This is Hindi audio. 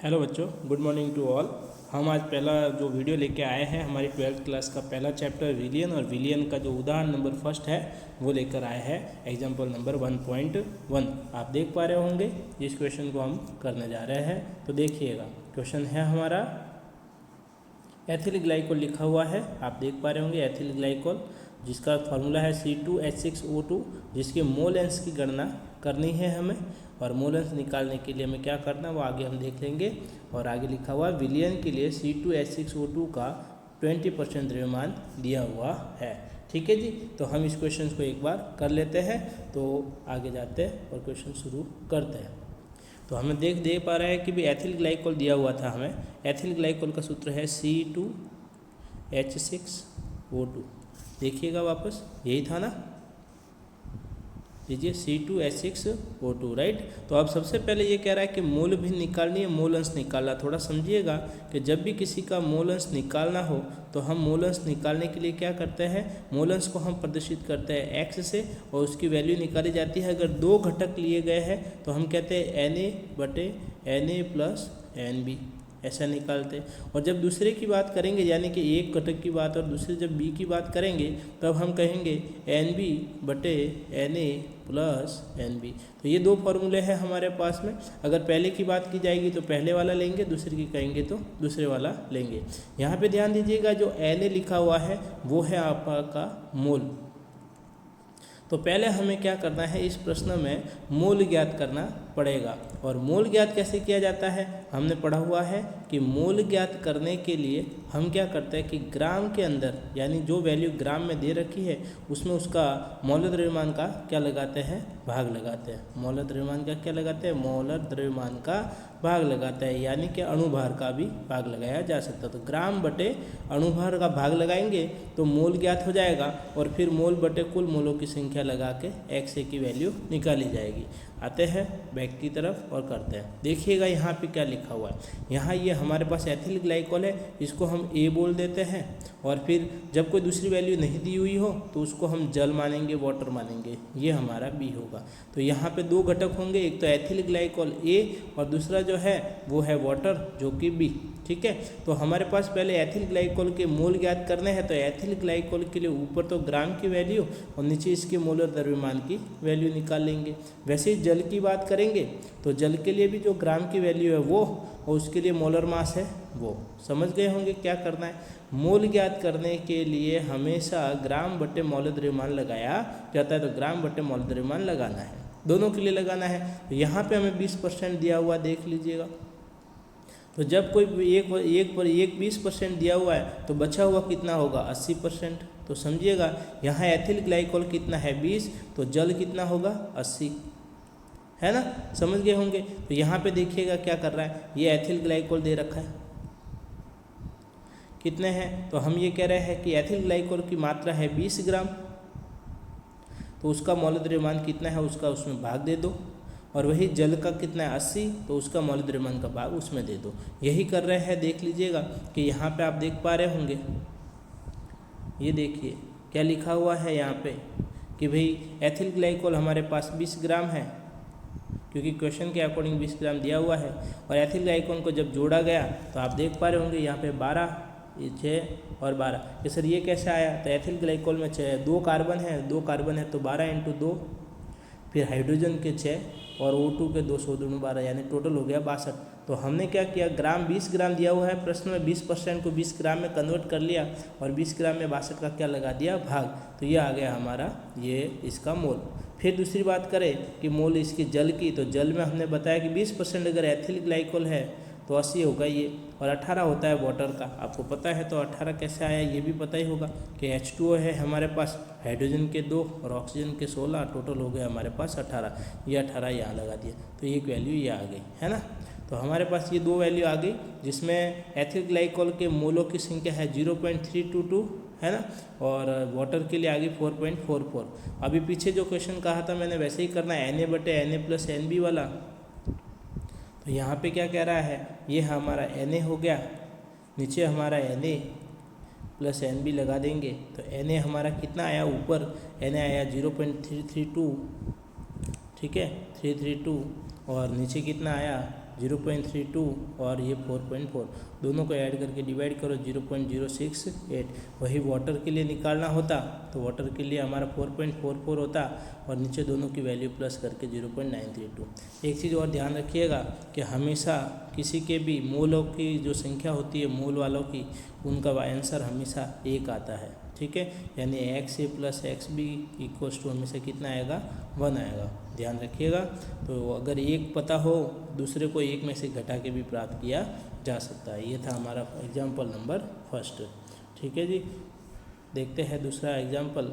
हेलो बच्चों, गुड मॉर्निंग टू ऑल। हम आज पहला जो वीडियो लेके आए हैं हमारी 12th क्लास का पहला चैप्टर विलियन और विलियन का जो उदाहरण नंबर फर्स्ट है वो लेकर आए हैं एग्जाम्पल नंबर 1.1। आप देख पा रहे होंगे इस क्वेश्चन को हम करने जा रहे हैं। तो देखिएगा, क्वेश्चन है हमारा एथिल ग्लाइकोल लिखा हुआ है। आप देख पा रहे होंगे एथिल ग्लाइकोल जिसका फार्मूला है C2H6O2, जिसके मोल अंश की गणना करनी है हमें, और मोल अंश निकालने के लिए हमें क्या करना है वो आगे हम देख लेंगे। और आगे लिखा हुआ विलियन के लिए C2H6O2 का 20% द्रव्यमान दिया हुआ है। ठीक है जी, तो हम इस क्वेश्चन को एक बार कर लेते हैं, तो आगे जाते हैं और क्वेश्चन शुरू करते हैं। तो हमें देख पा रहे हैं कि भी एथिल ग्लाइकोल दिया हुआ था हमें। एथिल ग्लाइकोल का सूत्र है C2H6O2। देखिएगा वापस, यही था ना, लीजिए C2H6O2 राइट। तो अब सबसे पहले ये कह रहा है कि मोल भी निकालनी है, मोल अंश निकालना। थोड़ा समझिएगा कि जब भी किसी का मोल अंश निकालना हो तो हम मोल अंश निकालने के लिए क्या करते हैं, मोल अंश को हम प्रदर्शित करते हैं x से और उसकी वैल्यू निकाली जाती है। अगर दो घटक लिए गए हैं तो हम कहते हैं Na/Na + Nb, ऐसा निकालते हैं। और जब दूसरे की बात करेंगे यानी कि एक घटक की बात और दूसरे जब b की बात करेंगे तब हम कहेंगे Nb/Na + Nb। तो ये दो फॉर्मूले हैं हमारे पास में। अगर पहले की बात की जाएगी तो पहले वाला लेंगे, दूसरे की कहेंगे तो दूसरे वाला लेंगे। यहाँ पे ध्यान दीजिएगा, जो Na लिखा हुआ है वो है आपका मोल। तो पहले हमें क्या करना है, इस प्रश्न में मोल ज्ञात करना पड़ेगा। और मोल ज्ञात कैसे किया जाता है, हमने पढ़ा हुआ है कि मोल ज्ञात करने के लिए हम क्या करते हैं कि ग्राम के अंदर यानी जो वैल्यू ग्राम में दे रखी है उसमें उसका मौल द्रव्यमान का क्या लगाते हैं, भाग लगाते हैं। मौल द्रव्यमान का क्या लगाते हैं, मौल द्रव्यमान का भाग लगाता है, यानी कि अणुभार का भी भाग लगाया जा सकता है। तो ग्राम बटे अणुभार का भाग लगाएंगे तो मोल ज्ञात हो जाएगा और फिर मोल बटे कुल मोलों की संख्या लगा के XA की वैल्यू निकाली जाएगी। आते हैं बैक की तरफ और करते हैं। देखिएगा यहाँ पे क्या लिखा हुआ है। यहाँ ये हमारे पास एथिल ग्लाइकोल है, इसको हम A बोल देते हैं। और फिर जब कोई दूसरी वैल्यू नहीं दी हुई हो तो उसको हम जल मानेंगे, वाटर मानेंगे, ये हमारा B होगा। तो यहाँ पे दो घटक होंगे, एक तो एथिल ग्लाइकोल A और दूसरा जो है वो है वाटर जो कि B। ठीक है, तो हमारे पास पहले एथिल ग्लाइकोल के मोल ज्ञात करने हैं। तो एथिल ग्लाइकोल के लिए ऊपर तो ग्राम की वैल्यू और नीचे इसके मोलर द्रव्यमान की वैल्यू निकाल लेंगे। वैसे ही जल की बात करेंगे तो जल के लिए भी जो ग्राम की वैल्यू है वो और उसके लिए मोलर मास है वो। समझ गए होंगे क्या करना है। मोल ज्ञात करने के लिए हमेशा ग्राम बटे मौल द्रव्यमान लगाया जाता है, तो ग्राम बटे मौल द्रव्यमान लगाना है, दोनों के लिए लगाना है। तो यहाँ पे हमें 20% दिया हुआ, देख लीजिएगा। तो जब कोई एक 20% दिया हुआ है तो बचा हुआ कितना होगा, 80%। तो समझिएगा यहाँ एथिल ग्लाइकोल कितना है 20, तो जल कितना होगा 80, है ना, समझ गए होंगे। तो यहाँ पे देखिएगा क्या कर रहा है, ये एथिल ग्लाइकोल दे रखा है कितने हैं, तो हम ये कह रहे हैं कि एथिल ग्लाइकोल की मात्रा है 20 ग्राम, तो उसका मौल द्रव्यमान कितना है उसका उसमें भाग दे दो। और वही जल का कितना है 80, तो उसका मौल द्रव्यमान का भाग उसमें दे दो। यही कर रहे हैं। देख लीजिएगा कि यहाँ पे आप देख पा रहे होंगे, ये देखिए क्या लिखा हुआ है यहाँ पे कि भाई एथिल ग्लाइकोल हमारे पास 20 ग्राम है, क्योंकि क्वेश्चन के अकॉर्डिंग 20 ग्राम दिया हुआ है। और एथिल ग्लाइकोल को जब जोड़ा गया तो आप देख पा रहे होंगे यहाँ पे 12, 6 और 12। कि सर ये कैसे आया, तो एथिल ग्लाइकोल में 2 कार्बन है, 2 कार्बन है तो 12 × 2, फिर हाइड्रोजन के 6 और O2 के 2, 2 12, यानी टोटल हो गया 62। तो हमने क्या किया, ग्राम 20 ग्राम दिया हुआ है प्रश्न में, 20% को 20 ग्राम में कन्वर्ट कर लिया और 20 ग्राम में 62 का क्या लगा दिया, भाग। तो ये आ गया हमारा ये इसका मोल। फिर दूसरी बात करें कि मोल इसकी जल की, तो जल में हमने बताया कि 20% अगर एथिल ग्लाइकोल है तो 80 होगा ये, और 18 होता है वाटर का, आपको पता है। तो 18 कैसे आया ये भी पता ही होगा कि H2O है हमारे पास, हाइड्रोजन के 2 और ऑक्सीजन के 16, टोटल हो गया हमारे पास 18। ये 18 यहाँ लगा दिया, तो एक वैल्यू ये आ गई, है ना। तो हमारे पास ये दो वैल्यू आ गई, जिसमें एथिल ग्लाइकोल के मोलों की संख्या है 0.322, है ना, और वाटर के लिए आ गई 4.44। अभी पीछे जो क्वेश्चन कहा था मैंने वैसे ही करना है, Na/Na + Nb वाला। तो यहाँ पे क्या कह रहा है, ये हमारा Na हो गया, नीचे हमारा Na + Nb लगा देंगे। तो Na हमारा कितना आया, ऊपर Na आया 0.332, ठीक है 332, और नीचे कितना आया 0.32 और ये 4.4, दोनों को ऐड करके डिवाइड करो 0.068। वही वाटर के लिए निकालना होता तो वाटर के लिए हमारा 4.44 होता और नीचे दोनों की वैल्यू प्लस करके 0.932। एक चीज़ और ध्यान रखिएगा कि हमेशा किसी के भी मोलों की जो संख्या होती है मोल वालों की, उनका आंसर हमेशा 1 आता है, ठीक है। यानी XA + XB = हमेशा कितना आएगा, 1 आएगा, ध्यान रखिएगा। तो अगर 1 पता हो दूसरे को 1 में से घटा के भी प्राप्त किया जा सकता है। ये था हमारा एग्जाम्पल नंबर 1, ठीक है जी। देखते हैं दूसरा एग्जाम्पल।